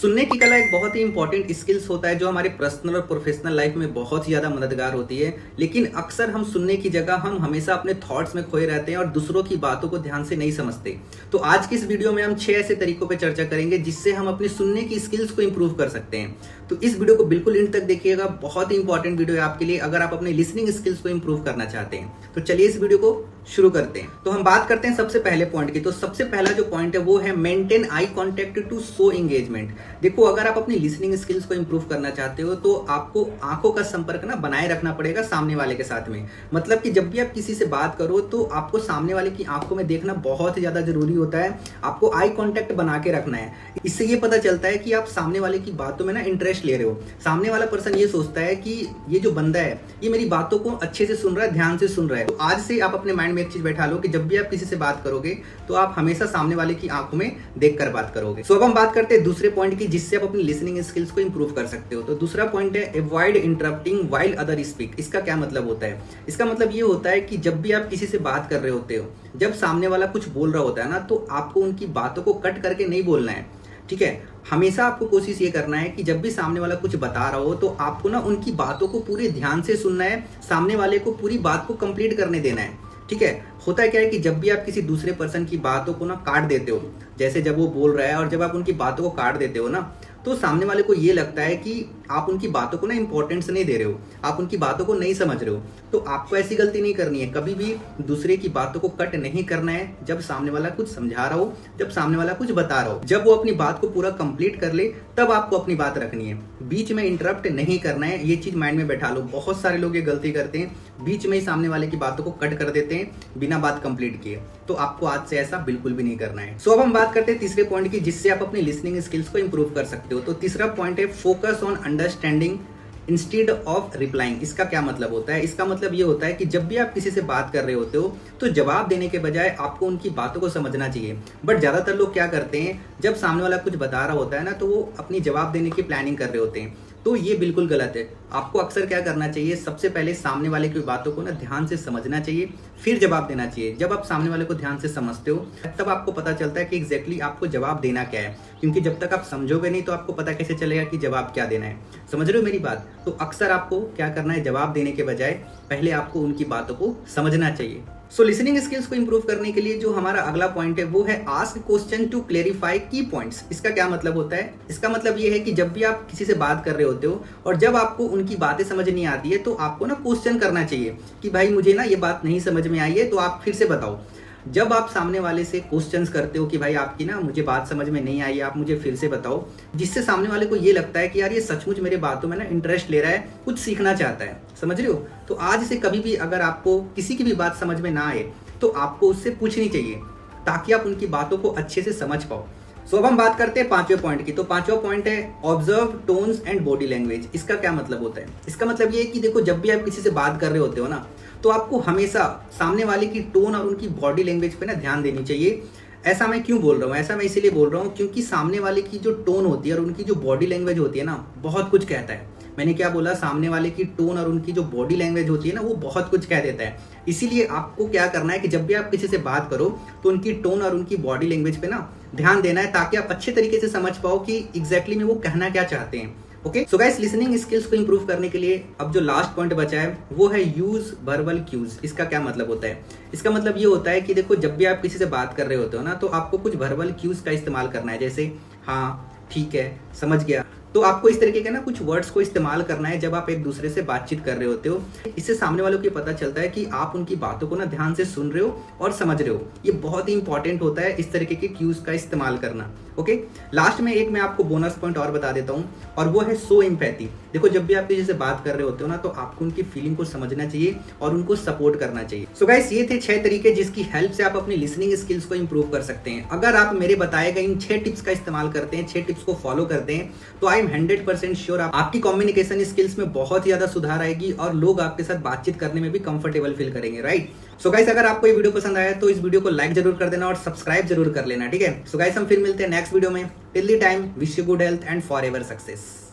सुनने की कला एक बहुत ही इंपॉर्टेंट स्किल्स होता है जो हमारे पर्सनल और प्रोफेशनल लाइफ में बहुत ही ज्यादा मददगार होती है। लेकिन अक्सर हम सुनने की जगह हम हमेशा अपने थॉट्स में खोए रहते हैं और दूसरों की बातों को ध्यान से नहीं समझते। तो आज की इस वीडियो में हम 6 ऐसे तरीकों पर चर्चा करेंगे जिससे हम अपनी सुनने की स्किल्स को इंप्रूव कर सकते हैं। तो इस वीडियो को बिल्कुल एंड तक देखिएगा, बहुत ही इंपॉर्टेंट वीडियो है आपके लिए अगर आप अपने लिसनिंग स्किल्स को इंप्रूव करना चाहते हैं। तो चलिए इस वीडियो को शुरू करते हैं। तो हम बात करते हैं सबसे पहले पॉइंट की। तो सबसे पहला जो पॉइंट है वो है maintain eye contact to show engagement. देखो, अगर आप अपनी लिसनिंग स्किल्स को इंप्रूव करना चाहते हो तो आपको आंखों का संपर्क ना बनाए रखना पड़ेगा सामने वाले के साथ में। मतलब कि जब भी आप किसी से बात करो तो आपको सामने वाले की आंखों में देखना बहुत ही ज्यादा जरूरी होता है। आपको आई कांटेक्ट बना के रखना है। इससे ये पता चलता है कि आप सामने वाले की बातों में ना इंटरेस्ट ले रहे हो। सामने वाला पर्सन ये सोचता है कि ये जो बंदा है ये मेरी बातों को अच्छे से सुन रहा है, ध्यान से सुन रहा है। तो आज से आप अपने माइंड में एक चीज बैठा लो कि जब भी आप किसी से बात करोगे तो आप हमेशा सामने वाले की आंखों में देखकर बात करोगे। सो अब हम बात करते हैं दूसरे पॉइंट की जिससे आप अपनी लिसनिंग स्किल्स को इंप्रूव कर सकते हो। तो दूसरा पॉइंट है avoid interrupting while other speak. इसका क्या मतलब होता है? इसका मतलब ये होता है कि जब भी आप किसी से बात कर रहे होते हो, जब सामने वाला कुछ बोल रहा होता है ना, तो आपको उनकी बातों को कट करके नहीं बोलना है। ठीक है, हमेशा आपको कोशिश ये करना है कि जब भी सामने वाला कुछ बता रहा हो तो आपको ना उनकी बातों को पूरे ध्यान से सुनना है, सामने वाले को पूरी बात को कंप्लीट करने देना है। ठीक है, होता है क्या है कि जब भी आप किसी दूसरे पर्सन की बातों को ना काट देते हो, जैसे जब वो बोल रहा है और जब आप उनकी बातों को काट देते हो ना, तो सामने वाले को ये लगता है कि आप उनकी बातों को ना इंपॉर्टेंस नहीं दे रहे हो, आप उनकी बातों को नहीं समझ रहे हो। तो आपको ऐसी गलती नहीं करनी है, कभी भी दूसरे की बातों को कट नहीं करना है। जब सामने वाला कुछ समझा रहा हो, जब सामने वाला कुछ बता रहा हो, जब वो अपनी बात को पूरा कंप्लीट कर ले तब आपको अपनी बात रखनी है। बीच में इंटरप्ट नहीं करना है, ये चीज माइंड में बैठा लो। बहुत सारे लोग ये गलती करते हैं, बीच में ही सामने वाले की बातों को कट कर देते हैं बिना बात कंप्लीट किए। तो आपको आज से ऐसा बिल्कुल भी नहीं करना है। सो अब हम बात करते हैं तीसरे पॉइंट की जिससे आप अपनी लिसनिंग स्किल्स को इंप्रूव कर सकते हो। तो तीसरा पॉइंट है focus on understanding instead of replying. इसका क्या मतलब होता है? इसका मतलब ये होता है कि जब भी आप किसी से बात कर रहे होते हो तो जवाब देने के बजाय आपको उनकी बातों को समझना चाहिए। बट ज्यादातर लोग क्या करते हैं, जब सामने वाला कुछ बता रहा होता है ना, तो वो अपनी जवाब देने की प्लानिंग कर रहे होते हैं। तो ये बिल्कुल गलत है। आपको अक्सर क्या करना चाहिए, सबसे पहले सामने वाले की बातों को ना ध्यान से समझना चाहिए, फिर जवाब देना चाहिए। जब आप सामने वाले को ध्यान से समझते हो तब आपको पता चलता है कि एग्जैक्टली आपको जवाब देना क्या है। क्योंकि जब तक आप समझोगे नहीं तो आपको पता कैसे चलेगा कि जवाब क्या देना है। समझ रहे हो मेरी बात? तो अक्सर आपको क्या करना है, जवाब देने के बजाय पहले आपको उनकी बातों को समझना चाहिए। सो लिसनिंग स्किल्स को इंप्रूव करने के लिए जो हमारा अगला पॉइंट है वो है आस्क क्वेश्चन टू क्लेरिफाई की पॉइंट्स। इसका क्या मतलब होता है? इसका मतलब ये है कि जब भी आप किसी से बात कर रहे होते हो और जब आपको उनकी बातें समझ नहीं आती है तो आपको ना क्वेश्चन करना चाहिए कि भाई मुझे ना ये बात नहीं समझ में आई है, तो आप फिर से बताओ। जब आप सामने वाले से क्वेश्चंस करते हो कि भाई आपकी ना मुझे बात समझ में नहीं आई, आप मुझे फिर से बताओ, जिससे सामने वाले को ये लगता है कि यार ये सचमुच मेरे बातों में ना इंटरेस्ट ले रहा है, कुछ सीखना चाहता है। समझ रहे हो? तो आज से कभी भी अगर आपको किसी की भी बात समझ में ना आए तो आपको उससे पूछनी चाहिए ताकि आप उनकी बातों को अच्छे से समझ पाओ। सो अब हम बात करते हैं पांचवें पॉइंट की। तो पांचवा पॉइंट है observe tones and body language. इसका क्या मतलब होता है? इसका मतलब ये है कि देखो, जब भी आप किसी से बात कर रहे होते हो ना, तो आपको हमेशा सामने वाले की टोन और उनकी बॉडी लैंग्वेज पे ना ध्यान देनी चाहिए। ऐसा मैं क्यों बोल रहा हूँ? ऐसा मैं इसीलिए बोल रहा हूँ क्योंकि सामने वाले की जो टोन होती है और उनकी जो बॉडी लैंग्वेज होती है ना, बहुत कुछ कहता है। मैंने क्या बोला? सामने वाले की टोन और उनकी जो बॉडी लैंग्वेज होती है ना, वो बहुत कुछ कह देता है। इसीलिए आपको क्या करना है कि जब भी आप किसी से बात करो तो उनकी टोन और उनकी बॉडी लैंग्वेज पे ना ध्यान देना है ताकि आप अच्छे तरीके से समझ पाओ कि एग्जैक्टली में वो कहना क्या चाहते हैं। Okay, so guys, listening skills को इंप्रूव करने के लिए अब जो लास्ट पॉइंट बचा है वो है यूज वर्बल क्यूज। इसका क्या मतलब होता है? इसका मतलब ये होता है कि देखो, जब भी आप किसी से बात कर रहे होते हो ना, तो आपको कुछ वर्बल क्यूज का इस्तेमाल करना है। जैसे हाँ, ठीक है, समझ गया। तो आपको इस तरीके के ना कुछ वर्ड्स को इस्तेमाल करना है जब आप एक दूसरे से बातचीत कर रहे होते हो। इससे सामने वालों को पता चलता है कि आप उनकी बातों को ना ध्यान से सुन रहे हो और समझ रहे हो। ये बहुत ही इंपॉर्टेंट होता है इस तरीके के क्यूज का इस्तेमाल करना। ओके, लास्ट में एक मैं आपको बोनस पॉइंट और बता देता हूँ और वो है शो एम्पैथी। देखो, जब भी आप किसी से बात कर रहे होते हो ना, तो आपको उनकी फीलिंग को समझना चाहिए और उनको सपोर्ट करना चाहिए। सो गाइस, ये थे 6 तरीके जिसकी हेल्प से आप अपनी लिसनिंग स्किल्स को इंप्रूव कर सकते हैं। अगर आप मेरे बताए गए इन 6 टिप्स का इस्तेमाल करते हैं, 6 टिप्स को फॉलो करते हैं, तो आई एम 100% श्योर आपकी कम्युनिकेशन स्किल्स में बहुत ज्यादा सुधार आएगी और लोग आपके साथ बातचीत करने में भी कंफर्टेबल फील करेंगे। राइट? सो गाइस, अगर आपको ये वीडियो पसंद आया तो इस वीडियो को लाइक जरूर कर देना और सब्सक्राइब जरूर कर लेना। ठीक है? सो गाइस, हम फिर मिलते हैं नेक्स्ट वीडियो में। Till the time, wish you good health and forever success.